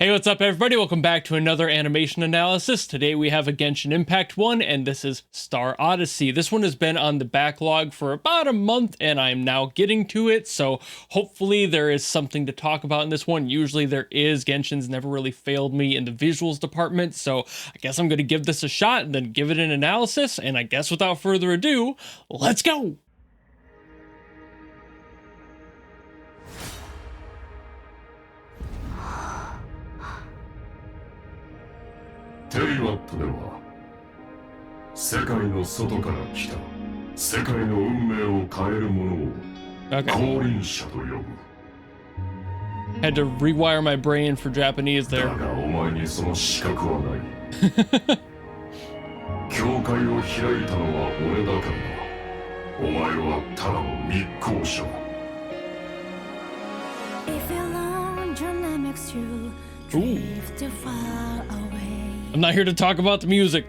Hey, what's up everybody? Welcome back to another animation analysis. Today we have a Genshin Impact one, and this is Star Odyssey. This one has been on the backlog for about a month, and I'm now getting to it, so hopefully there is something to talk about in this one. Usually there is. Genshin's never really failed me in the visuals department, so I guess I'm going to give this a shot and then give it an analysis, and I guess without further ado, let's go! Had to rewire my brain for Japanese there. Ooh. I'm not here to talk about the music.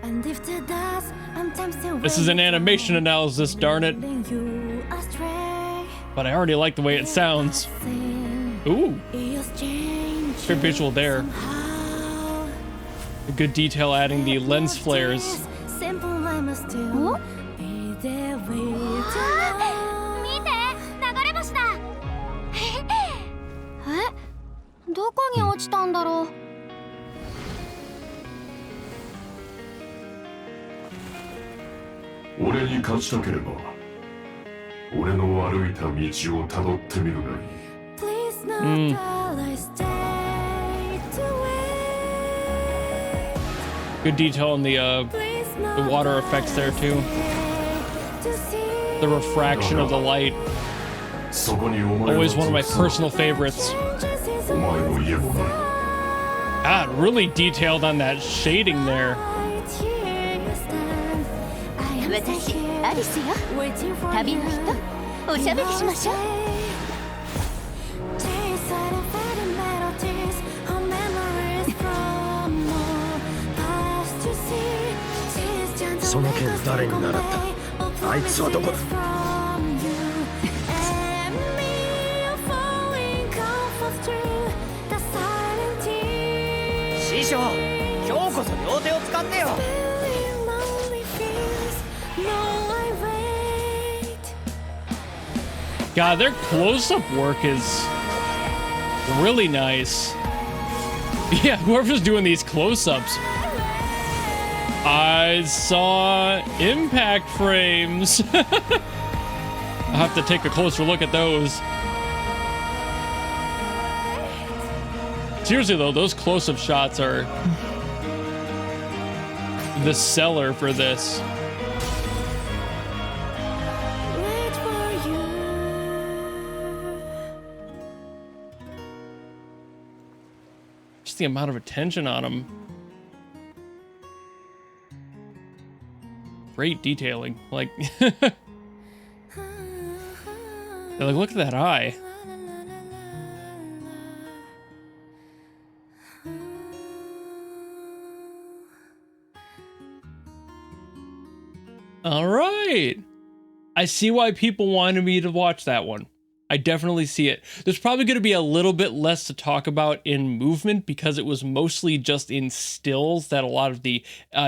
This is an animation analysis, darn it. But I already like the way it sounds. Ooh. Good visual there. A good detail adding the lens flares. Good detail on the water effects there too. The refraction of the light. Always one of my personal favorites. God, really detailed on that shading there. God, their close-up work is really nice. Yeah, whoever's doing these close-ups. I saw impact frames. I'll have to take a closer look at those. Seriously though, those close-up shots are the seller for this. Just the amount of attention on them. Great detailing. Like, like, look at that eye. All right. I see why people wanted me to watch that one. I definitely see it. There's probably going to be a little bit less to talk about in movement because it was mostly just in stills that a lot of the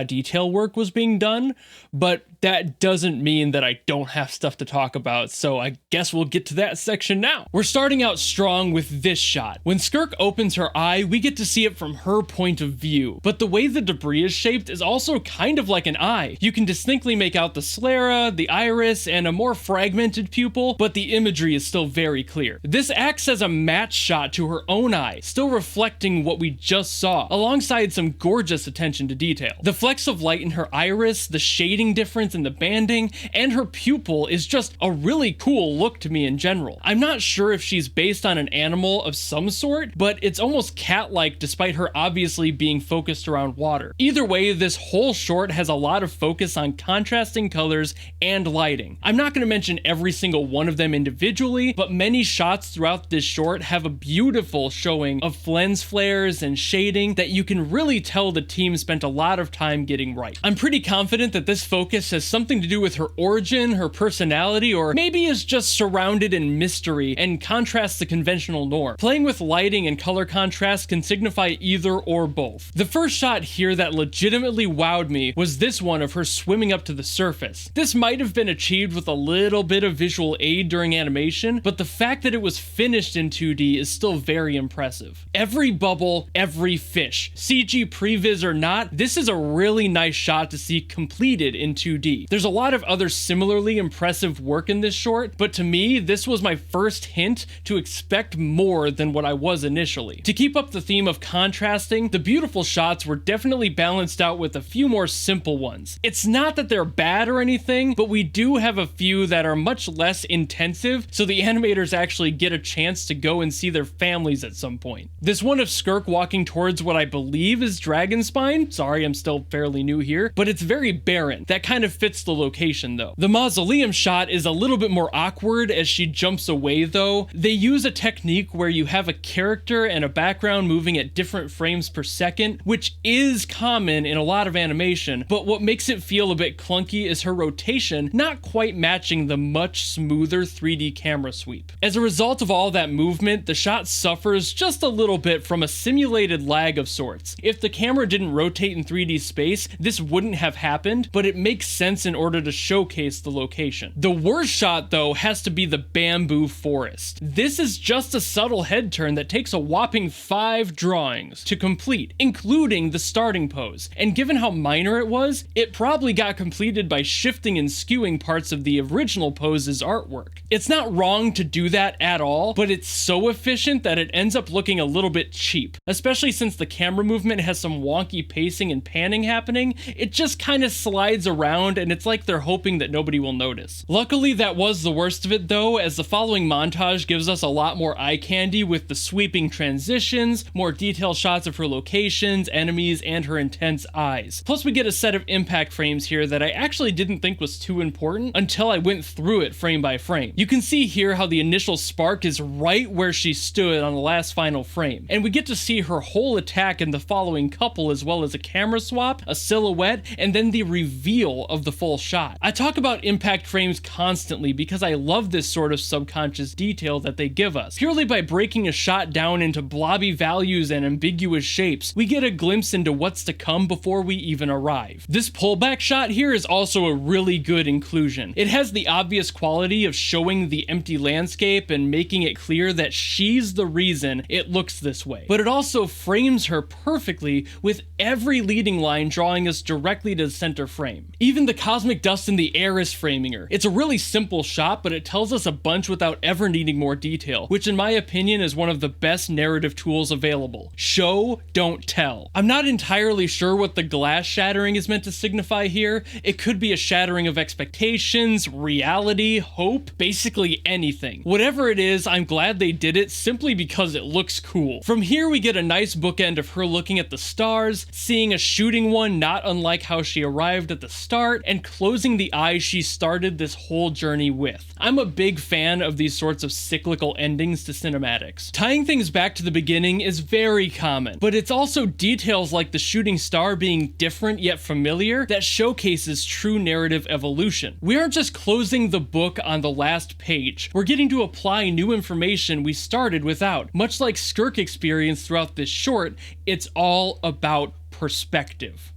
detail work was being done, but that doesn't mean that I don't have stuff to talk about, so I guess we'll get to that section now. We're starting out strong with this shot. When Skirk opens her eye, we get to see it from her point of view, but the way the debris is shaped is also kind of like an eye. You can distinctly make out the sclera, the iris, and a more fragmented pupil, but the imagery is still very clear. This acts as a match shot to her own eye, still reflecting what we just saw, alongside some gorgeous attention to detail. The flecks of light in her iris, the shading difference in the banding, and her pupil is just a really cool look to me in general. I'm not sure if she's based on an animal of some sort, but it's almost cat-like despite her obviously being focused around water. Either way, this whole short has a lot of focus on contrasting colors and lighting. I'm not going to mention every single one of them individually, but many shots throughout this short have a beautiful showing of lens flares and shading that you can really tell the team spent a lot of time getting right. I'm pretty confident that this focus has has something to do with her origin, her personality, or maybe is just surrounded in mystery and contrasts the conventional norm. Playing with lighting and color contrast can signify either or both. The first shot here that legitimately wowed me was this one of her swimming up to the surface. This might have been achieved with a little bit of visual aid during animation, but the fact that it was finished in 2D is still very impressive. Every bubble, every fish, CG previs or not, this is a really nice shot to see completed in 2D. There's a lot of other similarly impressive work in this short, but to me, this was my first hint to expect more than what I was initially. To keep up the theme of contrasting, the beautiful shots were definitely balanced out with a few more simple ones. It's not that they're bad or anything, but we do have a few that are much less intensive, so the animators actually get a chance to go and see their families at some point. This one of Skirk walking towards what I believe is Dragonspine. Sorry, I'm still fairly new here, but it's very barren. That kind of fits the location though. The mausoleum shot is a little bit more awkward as she jumps away though. They use a technique where you have a character and a background moving at different frames per second, which is common in a lot of animation, but what makes it feel a bit clunky is her rotation not quite matching the much smoother 3D camera sweep. As a result of all that movement, the shot suffers just a little bit from a simulated lag of sorts. If the camera didn't rotate in 3D space, this wouldn't have happened, but it makes sense in order to showcase the location. The worst shot though has to be the bamboo forest. This is just a subtle head turn that takes a whopping 5 drawings to complete, including the starting pose, and given how minor it was, it probably got completed by shifting and skewing parts of the original pose's artwork. It's not wrong to do that at all, but it's so efficient that it ends up looking a little bit cheap, especially since the camera movement has some wonky pacing and panning happening. It just kind of slides around and it's like they're hoping that nobody will notice. Luckily that was the worst of it though, as the following montage gives us a lot more eye candy with the sweeping transitions, more detailed shots of her locations, enemies, and her intense eyes. Plus we get a set of impact frames here that I actually didn't think was too important until I went through it frame by frame. You can see here how the initial spark is right where she stood on the last final frame, and we get to see her whole attack in the following couple, as well as a camera swap, a silhouette, and then the reveal of the full shot. I talk about impact frames constantly because I love this sort of subconscious detail that they give us. Purely by breaking a shot down into blobby values and ambiguous shapes, we get a glimpse into what's to come before we even arrive. This pullback shot here is also a really good inclusion. It has the obvious quality of showing the empty landscape and making it clear that she's the reason it looks this way. But it also frames her perfectly, with every leading line drawing us directly to the center frame. Even the cosmic dust in the air is framing her. It's a really simple shot, but it tells us a bunch without ever needing more detail, which in my opinion is one of the best narrative tools available. Show, don't tell. I'm not entirely sure what the glass shattering is meant to signify here. It could be a shattering of expectations, reality, hope, basically anything. Whatever it is, I'm glad they did it simply because it looks cool. From here we get a nice bookend of her looking at the stars, seeing a shooting one not unlike how she arrived at the start, and closing the eyes she started this whole journey with. I'm a big fan of these sorts of cyclical endings to cinematics. Tying things back to the beginning is very common, but it's also details like the shooting star being different yet familiar that showcases true narrative evolution. We aren't just closing the book on the last page, we're getting to apply new information we started without. Much like Skirk experienced throughout this short, it's all about perspective.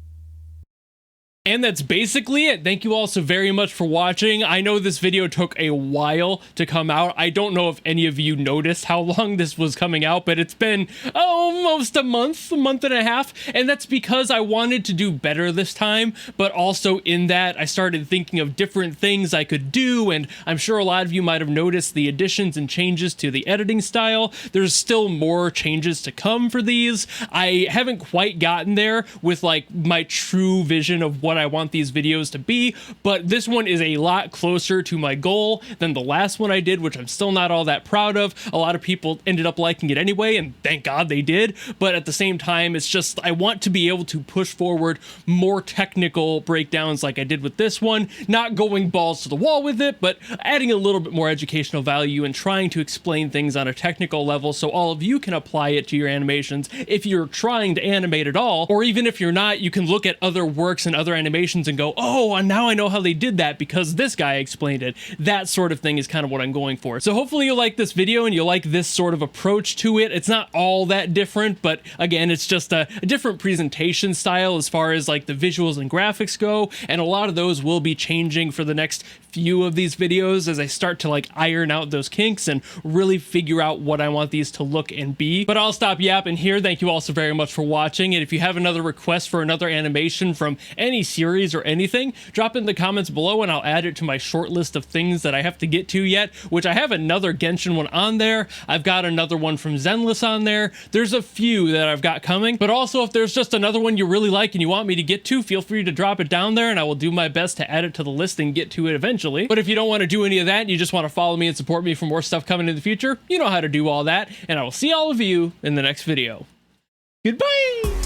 And that's basically it. Thank you all so very much for watching. I know this video took a while to come out. I don't know if any of you noticed how long this was coming out, but it's been almost a month and a half. And that's because I wanted to do better this time, but also in that I started thinking of different things I could do. And I'm sure a lot of you might have noticed the additions and changes to the editing style. There's still more changes to come for these. I haven't quite gotten there with like my true vision of what I want these videos to be, but this one is a lot closer to my goal than the last one I did, which I'm still not all that proud of. A lot of people ended up liking it anyway, and thank God they did, but at the same time, it's just I want to be able to push forward more technical breakdowns like I did with this one, not going balls to the wall with it, but adding a little bit more educational value and trying to explain things on a technical level so all of you can apply it to your animations if you're trying to animate at all, or even if you're not, you can look at other works and other animations animations and go, oh, and now I know how they did that because this guy explained it. That sort of thing is kind of what I'm going for. So hopefully you'll like this video and you'll like this sort of approach to it. It's not all that different, but again, it's just a different presentation style as far as like the visuals and graphics go, and a lot of those will be changing for the next few of these videos as I start to like iron out those kinks and really figure out what I want these to look and be. But I'll stop yapping here. Thank you all so very much for watching, and if you have another request for another animation from any series or anything, drop it in the comments below and I'll add it to my short list of things that I have to get to yet, which I have another Genshin one on there. I've got another one from Zenless on there. There's a few that I've got coming, but also if there's just another one you really like and you want me to get to, feel free to drop it down there and I will do my best to add it to the list and get to it eventually. But if you don't want to do any of that and you just want to follow me and support me for more stuff coming in the future, you know how to do all that, and I will see all of you in the next video. Goodbye!